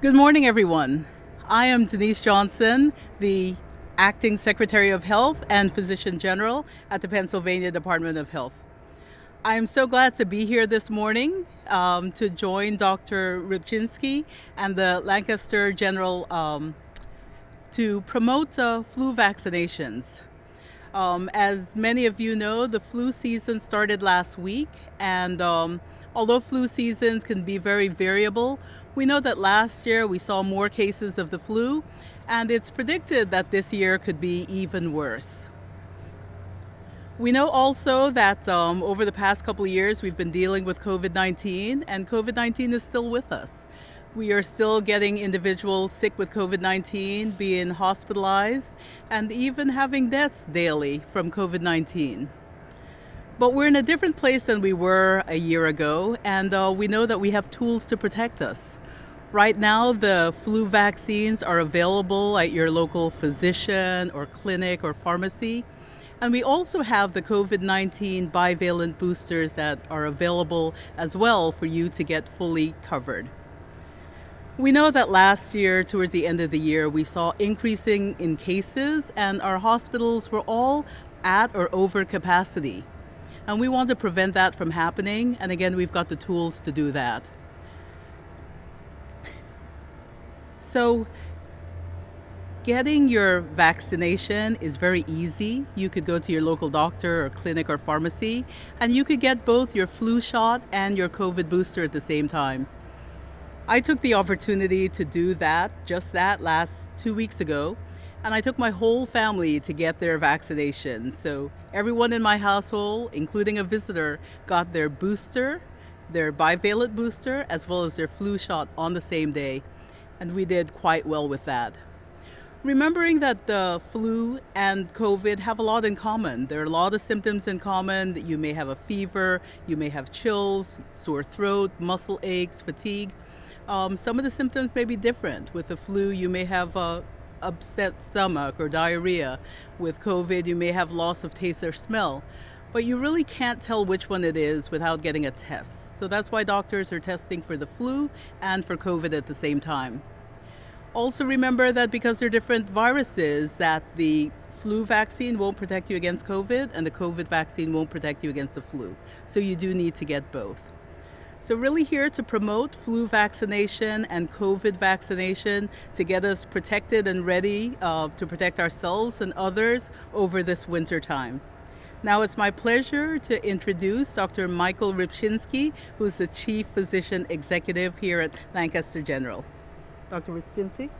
Good morning, everyone. I am Denise Johnson, the Acting Secretary of Health and Physician General at the Pennsylvania Department of Health. I am so glad to be here this morning to join Dr. Repczinski and the Lancaster General to promote flu vaccinations. As many of you know, the flu season started last week, and although flu seasons can be very variable, we know that last year we saw more cases of the flu, and it's predicted that this year could be even worse. We know also that over the past couple of years we've been dealing with COVID-19, and COVID-19 is still with us. We are still getting individuals sick with COVID-19, being hospitalized, and even having deaths daily from COVID-19. But we're in a different place than we were a year ago, and we know that we have tools to protect us. Right now, the flu vaccines are available at your local physician or clinic or pharmacy. And we also have the COVID-19 bivalent boosters that are available as well for you to get fully covered. We know that last year, towards the end of the year, we saw increasing in cases, and our hospitals were all at or over capacity. And we want to prevent that from happening, and again, we've got the tools to do that. So, getting your vaccination is very easy. You could go to your local doctor or clinic or pharmacy, and you could get both your flu shot and your COVID booster at the same time. I took the opportunity to do just that last 2 weeks ago, and I took my whole family to get their vaccination. So everyone in my household, including a visitor, got their booster, their bivalent booster, as well as their flu shot on the same day. And we did quite well with that. Remembering that the flu and COVID have a lot in common. There are a lot of symptoms in common. You may have a fever, you may have chills, sore throat, muscle aches, fatigue. Some of the symptoms may be different. With the flu, you may have upset stomach or diarrhea. With COVID, you may have loss of taste or smell. But you really can't tell which one it is without getting a test. So that's why doctors are testing for the flu and for COVID at the same time. Also remember that because they're different viruses, that the flu vaccine won't protect you against COVID and the COVID vaccine won't protect you against the flu. So you do need to get both. So really here to promote flu vaccination and COVID vaccination to get us protected and ready to protect ourselves and others over this winter time. Now it's my pleasure to introduce Dr. Michael Repczinski, who's the Chief Physician Executive here at Lancaster General. Dr. Repczinski.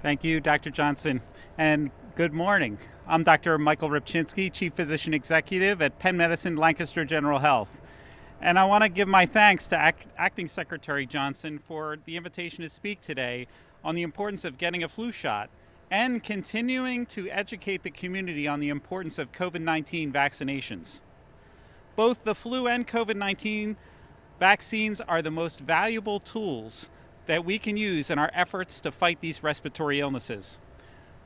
Thank you, Dr. Johnson, and good morning. I'm Dr. Michael Repczinski, Chief Physician Executive at Penn Medicine, Lancaster General Health. And I want to give my thanks to Acting Secretary Johnson for the invitation to speak today on the importance of getting a flu shot and continuing to educate the community on the importance of COVID-19 vaccinations. Both the flu and COVID-19 vaccines are the most valuable tools that we can use in our efforts to fight these respiratory illnesses.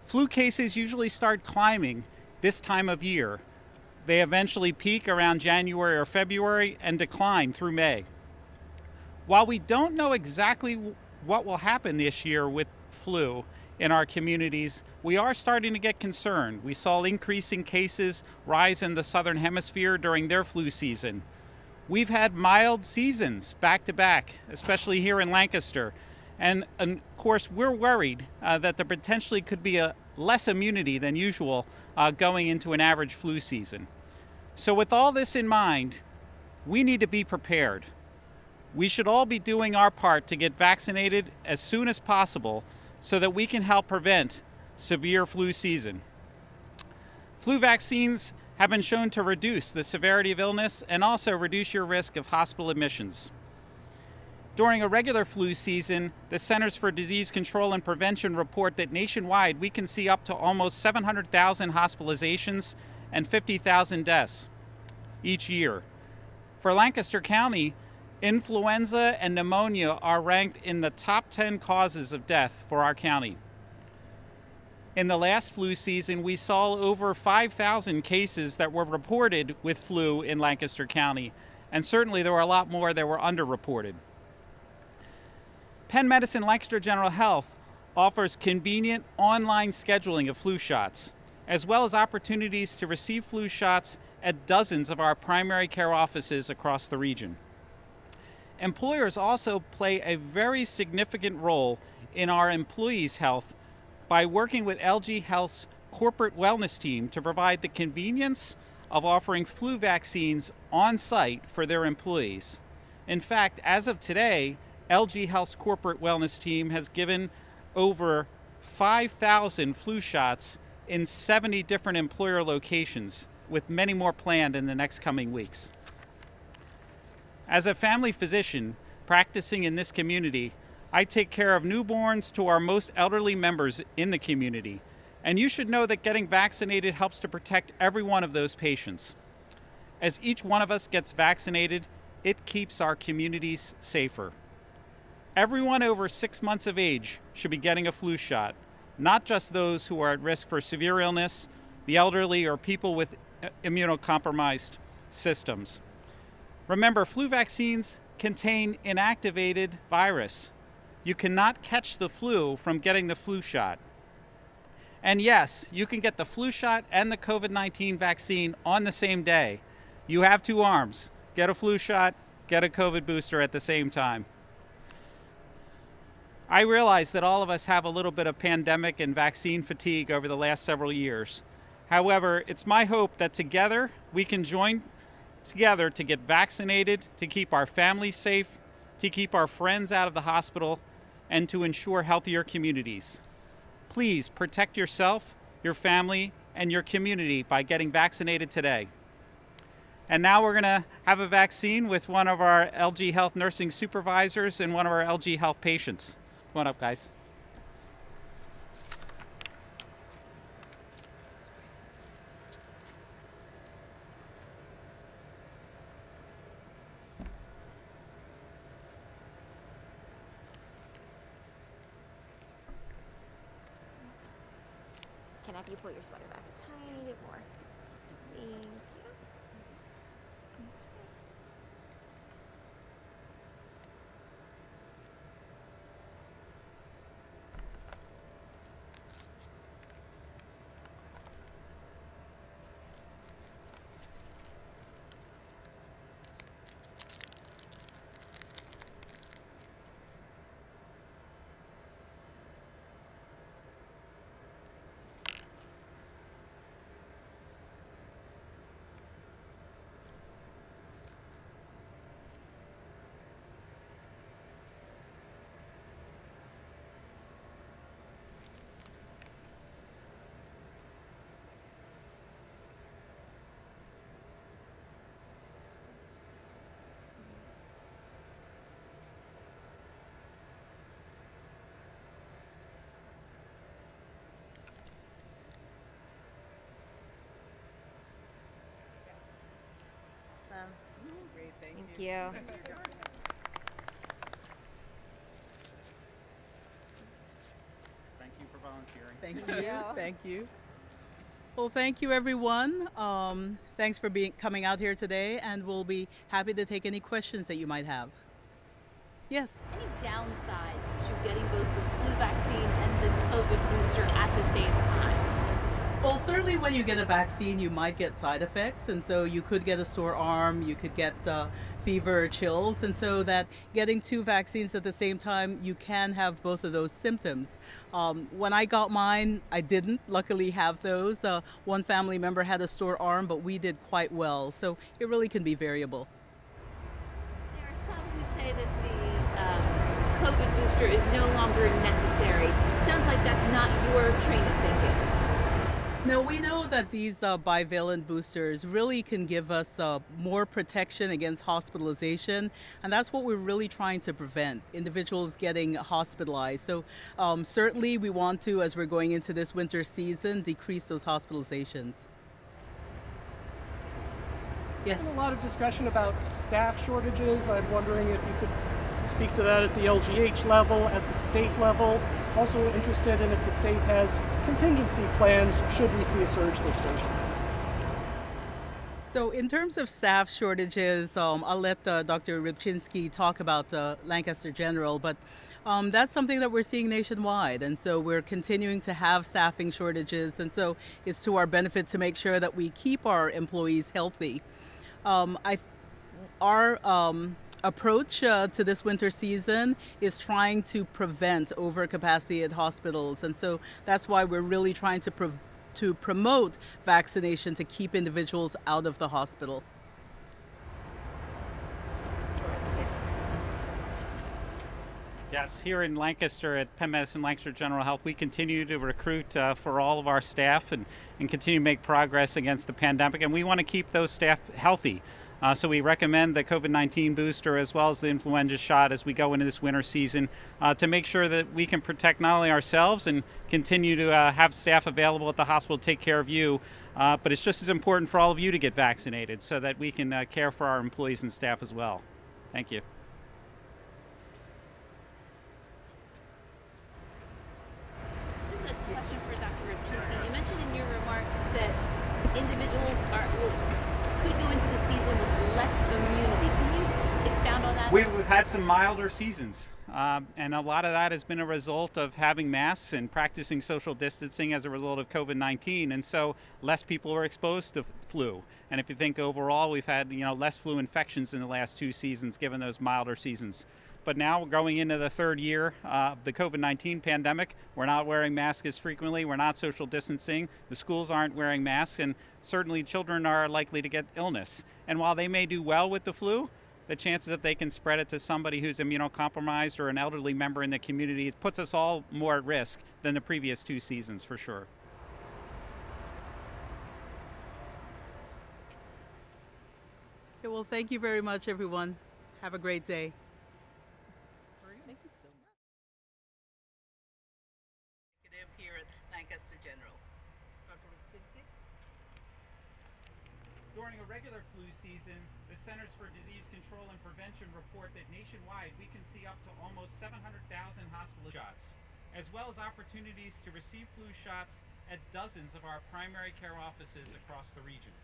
Flu cases usually start climbing this time of year. They eventually peak around January or February and decline through May. While we don't know exactly what will happen this year with flu in our communities, we are starting to get concerned. We saw increasing cases rise in the Southern Hemisphere during their flu season. We've had mild seasons back to back, especially here in Lancaster. And of course, we're worried that there potentially could be a less immunity than usual going into an average flu season. So with all this in mind, we need to be prepared. We should all be doing our part to get vaccinated as soon as possible so that we can help prevent severe flu season. Flu vaccines have been shown to reduce the severity of illness and also reduce your risk of hospital admissions. During a regular flu season, the Centers for Disease Control and Prevention report that nationwide we can see up to almost 700,000 hospitalizations and 50,000 deaths each year. For Lancaster County, influenza and pneumonia are ranked in the top 10 causes of death for our county. In the last flu season, we saw over 5,000 cases that were reported with flu in Lancaster County, and certainly there were a lot more that were underreported. Penn Medicine Lancaster General Health offers convenient online scheduling of flu shots, as well as opportunities to receive flu shots at dozens of our primary care offices across the region. Employers also play a very significant role in our employees' health by working with LG Health's corporate wellness team to provide the convenience of offering flu vaccines on site for their employees. In fact, as of today, LG Health's corporate wellness team has given over 5,000 flu shots in 70 different employer locations, with many more planned in the next coming weeks. As a family physician practicing in this community, I take care of newborns to our most elderly members in the community, and you should know that getting vaccinated helps to protect every one of those patients. As each one of us gets vaccinated, it keeps our communities safer. Everyone over 6 months of age should be getting a flu shot, not just those who are at risk for severe illness, the elderly, or people with immunocompromised systems. Remember, flu vaccines contain inactivated virus. You cannot catch the flu from getting the flu shot. And yes, you can get the flu shot and the COVID-19 vaccine on the same day. You have two arms. Get a flu shot, get a COVID booster at the same time. I realize that all of us have a little bit of pandemic and vaccine fatigue over the last several years. However, it's my hope that together we can join together to get vaccinated, to keep our families safe, to keep our friends out of the hospital, and to ensure healthier communities. Please protect yourself, your family, and your community by getting vaccinated today. And now we're going to have a vaccine with one of our LG Health nursing supervisors and one of our LG Health patients. Come on up, guys. Can I have you pull your sweater back a tiny bit more? Thank you. Great, Thank you. Thank you for volunteering. Thank you. Thank you. Well, thank you, everyone. Thanks for coming out here today, and we'll be happy to take any questions that you might have. Yes. Any downsides to getting both the flu vaccine and the COVID booster at the same time? Well, certainly when you get a vaccine, you might get side effects, and so you could get a sore arm, you could get fever or chills, and so that getting two vaccines at the same time, you can have both of those symptoms. When I got mine, I didn't luckily have those. One family member had a sore arm, but we did quite well, so it really can be variable. There are some who say that the COVID booster is no longer necessary. Sounds like that's not your train of thinking. No, we know that these bivalent boosters really can give us more protection against hospitalization, and that's what we're really trying to prevent, individuals getting hospitalized. So certainly we want to, as we're going into this winter season, decrease those hospitalizations. Yes? There's a lot of discussion about staff shortages. I'm wondering if you could speak to that at the LGH level, at the state level. Also interested in if the state has contingency plans should we see a surge this winter. So, in terms of staff shortages, I'll let Dr. Repczinski talk about Lancaster General, but that's something that we're seeing nationwide. And so we're continuing to have staffing shortages. And so it's to our benefit to make sure that we keep our employees healthy. I our approach to this winter season is trying to prevent overcapacity at hospitals, and so that's why we're really trying to promote vaccination to keep individuals out of the hospital. Yes, here in Lancaster at Penn Medicine Lancaster General Health, we continue to recruit for all of our staff and continue to make progress against the pandemic. And we want to keep those staff healthy. So we recommend the COVID-19 booster as well as the influenza shot as we go into this winter season to make sure that we can protect not only ourselves and continue to have staff available at the hospital to take care of you, but it's just as important for all of you to get vaccinated so that we can care for our employees and staff as well. Thank you. This is a question for Dr. Repczinski. You mentioned in your remarks that individuals could go into the season with less immunity. Can you expound on that? We've had some milder seasons, and a lot of that has been a result of having masks and practicing social distancing as a result of COVID-19, and so less people are exposed to flu. And if you think overall, we've had less flu infections in the last 2 seasons, given those milder seasons. But now we're going into the 3rd year of the COVID-19 pandemic. We're not wearing masks as frequently. We're not social distancing. The schools aren't wearing masks, and certainly children are likely to get illness. And while they may do well with the flu, the chances that they can spread it to somebody who's immunocompromised or an elderly member in the community puts us all more at risk than the previous 2 seasons, for sure. Okay, well, thank you very much, everyone. Have a great day. Thank you so much. Here at Lancaster General. Dr. Repczinski? During a regular flu season, the Centers for Disease Control and Prevention report that nationwide we can see up to almost 700,000 hospital shots, as well as opportunities to receive flu shots at dozens of our primary care offices across the region.